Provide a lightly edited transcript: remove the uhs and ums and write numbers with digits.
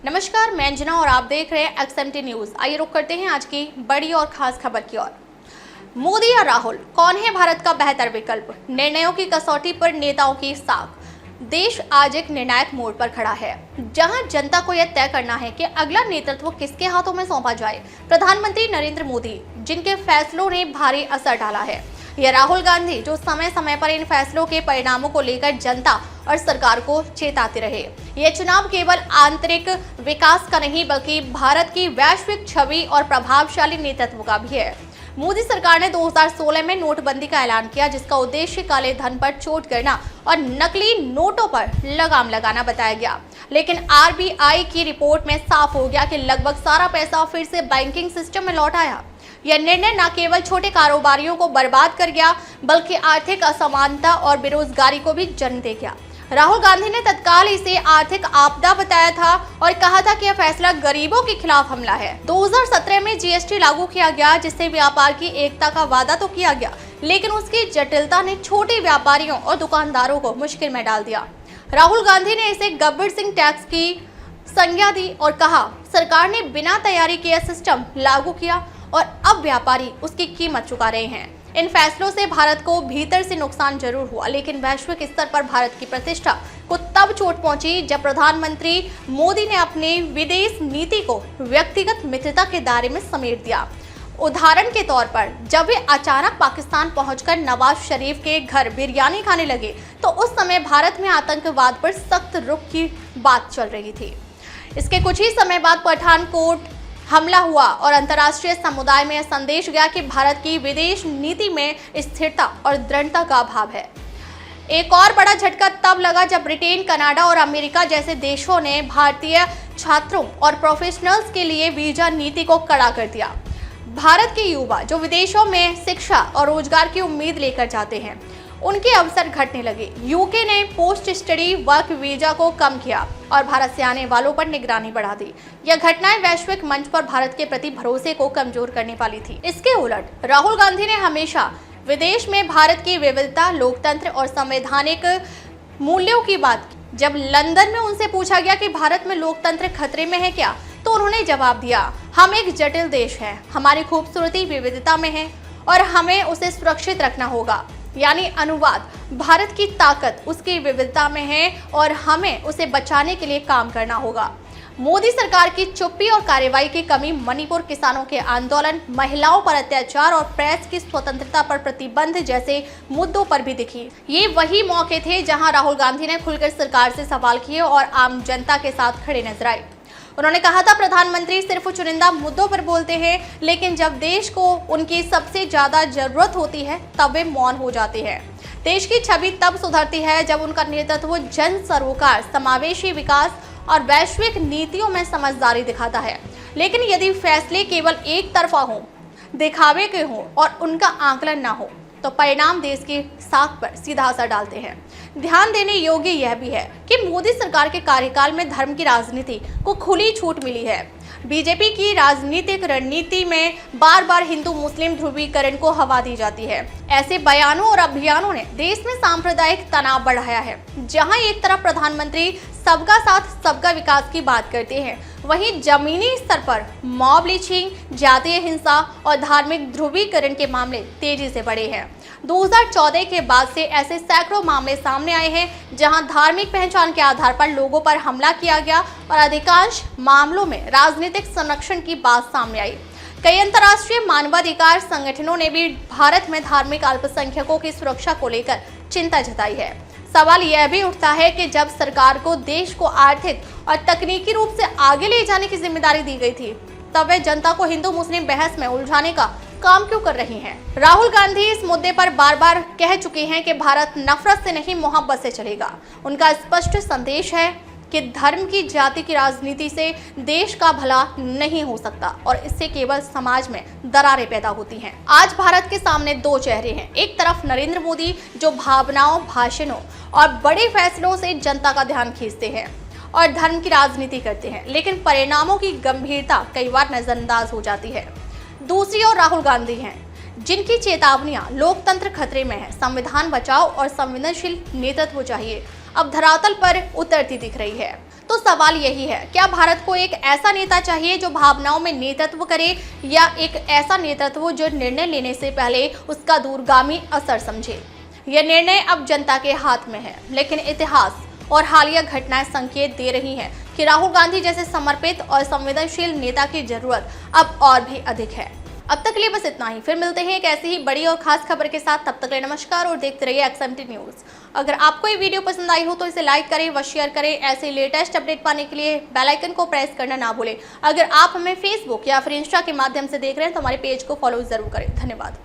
नमस्कार, मैं अंजना और आप देख रहे हैं XMT न्यूज। आइए रुक करते हैं आज की बड़ी और खास खबर की ओर। मोदी या राहुल, कौन है भारत का बेहतर विकल्प? निर्णयों की कसौटी पर नेताओं की साख। देश आज एक निर्णायक मोड़ पर खड़ा है, जहां जनता को यह तय करना है कि अगला नेतृत्व किसके हाथों में सौंपा जाए। प्रधानमंत्री नरेंद्र मोदी, जिनके फैसलों ने भारी असर डाला है, या राहुल गांधी, जो समय समय पर इन फैसलों के परिणामों को लेकर जनता और सरकार को चेताते रहे। यह चुनाव केवल आंतरिक विकास का नहीं, बल्कि भारत की वैश्विक छवि और प्रभावशाली नेतृत्व का भी है। मोदी सरकार ने 2016 में नोटबंदी का ऐलान किया, जिसका उद्देश्य काले धन पर चोट करना और नकली नोटों पर लगाम लगाना बताया गया। लेकिन RBI की रिपोर्ट में साफ हो गया कि लगभग सारा पैसा फिर से बैंकिंग सिस्टम में लौट आया। यह निर्णय न केवल छोटे कारोबारियों को बर्बाद कर गया, बल्कि आर्थिक असमानता और बेरोजगारी को भी जन्म दे गया। राहुल गांधी ने तत्काल इसे आर्थिक आपदा बताया था और कहा था कि यह फैसला गरीबों के खिलाफ हमला है। 2017 में GST लागू किया गया, जिससे व्यापार की एकता का वादा तो किया गया, लेकिन उसकी जटिलता ने छोटे व्यापारियों और दुकानदारों को मुश्किल में डाल दिया। राहुल गांधी ने इसे गब्बर सिंह टैक्स की संज्ञा दी और कहा, सरकार ने बिना तैयारी के यह सिस्टम लागू किया और अब व्यापारी उसकी कीमत चुका रहे हैं। इन फैसलों से भारत को भीतर से नुकसान जरूर हुआ, लेकिन वैश्विक स्तर पर भारत की प्रतिष्ठा को तब चोट पहुंची जब प्रधानमंत्री मोदी ने अपनी विदेश नीति को व्यक्तिगत मित्रता के दायरे में समेट दिया। उदाहरण के तौर पर, जब वे अचानक पाकिस्तान पहुंचकर नवाज शरीफ के घर बिरयानी खाने लगे, तो उस समय भारत में आतंकवाद पर सख्त रुख की बात चल रही थी। इसके कुछ ही समय बाद पठानकोट हमला हुआ और अंतर्राष्ट्रीय समुदाय में यह संदेश गया कि भारत की विदेश नीति में स्थिरता और दृढ़ता का अभाव है। एक और बड़ा झटका तब लगा जब ब्रिटेन, कनाडा और अमेरिका जैसे देशों ने भारतीय छात्रों और प्रोफेशनल्स के लिए वीजा नीति को कड़ा कर दिया। भारत के युवा जो विदेशों में शिक्षा और रोजगार की उम्मीद लेकर जाते हैं, उनके अवसर घटने लगे। यूके ने पोस्ट स्टडी वर्क वीजा को कम किया और भारत से आने वालों पर निगरानी बढ़ा दी। यह घटनाएं वैश्विक मंच पर भारत के प्रति भरोसे को कमजोर करने वाली थी। इसके उलट राहुल गांधी ने हमेशा विदेश में भारत की विविधता, लोकतंत्र और संवैधानिक मूल्यों की बात की। जब लंदन में उनसे पूछा गया कि भारत में लोकतंत्र खतरे में है क्या, तो उन्होंने जवाब दिया, हम एक जटिल देश है, हमारी खूबसूरती विविधता में है और हमें उसे सुरक्षित रखना होगा। यानी अनुवाद, भारत की ताकत उसकी विविधता में है और हमें उसे बचाने के लिए काम करना होगा। मोदी सरकार की चुप्पी और कार्रवाई की कमी मणिपुर किसानों के आंदोलन, महिलाओं पर अत्याचार और प्रेस की स्वतंत्रता पर प्रतिबंध जैसे मुद्दों पर भी दिखी। ये वही मौके थे जहां राहुल गांधी ने खुलकर सरकार से सवाल किए और आम जनता के साथ खड़े नजर आए। उन्होंने कहा था, प्रधानमंत्री सिर्फ चुनिंदा मुद्दों पर बोलते हैं, लेकिन जब देश को उनकी सबसे ज्यादा जरूरत होती है तब वे मौन हो जाते हैं। देश की छवि तब सुधरती है जब उनका नेतृत्व जन सरोकार, समावेशी विकास और वैश्विक नीतियों में समझदारी दिखाता है। लेकिन यदि फैसले केवल एक तरफा हों, दिखावे के हों और उनका आकलन ना हो, तो परिणाम देश की साख पर सीधा असर डालते हैं। ध्यान देने योग्य यह भी है कि मोदी सरकार के कार्यकाल में धर्म की राजनीति को खुली छूट मिली है। बीजेपी की राजनीतिक रणनीति में बार बार हिंदू मुस्लिम ध्रुवीकरण को हवा दी जाती है। ऐसे बयानों और अभियानों ने देश में सांप्रदायिक तनाव बढ़ाया है। जहां एक तरफ प्रधानमंत्री सबका साथ सबका विकास की बात करते हैं, वहीं जमीनी स्तर पर मॉब लिंचिंग, जातीय हिंसा और धार्मिक ध्रुवीकरण के मामले तेजी से बढ़े हैं। 2014 के बाद से ऐसे सैकड़ों मामले सामने आए हैं जहां धार्मिक पहचान के आधार पर लोगों पर हमला किया गया और अधिकांश मामलों में राजनीतिक संरक्षण की बात सामने आई। कई अंतर्राष्ट्रीय मानवाधिकार संगठनों ने भी भारत में धार्मिक अल्पसंख्यकों की सुरक्षा को लेकर चिंता जताई है। सवाल यह भी उठता है कि जब सरकार को देश को आर्थिक और तकनीकी रूप से आगे ले जाने की जिम्मेदारी दी गई थी, तब वे जनता को हिंदू मुस्लिम बहस में उलझाने का काम क्यों कर रही हैं? राहुल गांधी इस मुद्दे पर बार बार कह चुके हैं कि भारत नफरत से नहीं, मोहब्बत से चलेगा। उनका स्पष्ट संदेश है कि धर्म की, जाति की राजनीति से देश का भला नहीं हो सकता और इससे केवल समाज में दरारें पैदा होती हैं। आज भारत के सामने दो चेहरे हैं। एक तरफ नरेंद्र मोदी, जो भावनाओं, भाषणों और बड़े फैसलों से जनता का ध्यान खींचते हैं और धर्म की राजनीति करते हैं, लेकिन परिणामों की गंभीरता कई बार नजरअंदाज हो जाती है। दूसरी ओर राहुल गांधी हैं, जिनकी चेतावनियां लोकतंत्र खतरे में है, संविधान बचाओ और संवेदनशील नेतृत्व चाहिए। अब धरातल पर उतरती दिख रही है। तो सवाल यही है, क्या भारत को एक ऐसा नेता चाहिए जो भावनाओं में नेतृत्व करे, या एक ऐसा नेतृत्व जो निर्णय लेने से पहले उसका दूरगामी असर समझे? यह निर्णय अब जनता के हाथ में है, लेकिन इतिहास और हालिया घटनाएं संकेत दे रही हैं कि राहुल गांधी जैसे समर्पित और संवेदनशील नेता की जरूरत अब और भी अधिक है। अब तक के लिए बस इतना ही, फिर मिलते हैं एक ऐसी ही बड़ी और खास खबर के साथ। तब तक के लिए नमस्कार और देखते रहिए XMT न्यूज। अगर आपको ये वीडियो पसंद आई हो तो इसे लाइक करें व शेयर करें। ऐसे लेटेस्ट अपडेट पाने के लिए बेल आइकन को प्रेस करना ना भूलें। अगर आप हमें फेसबुक या फिर इंस्टा के माध्यम से देख रहे हैं तो हमारे पेज को फॉलो जरूर करें। धन्यवाद।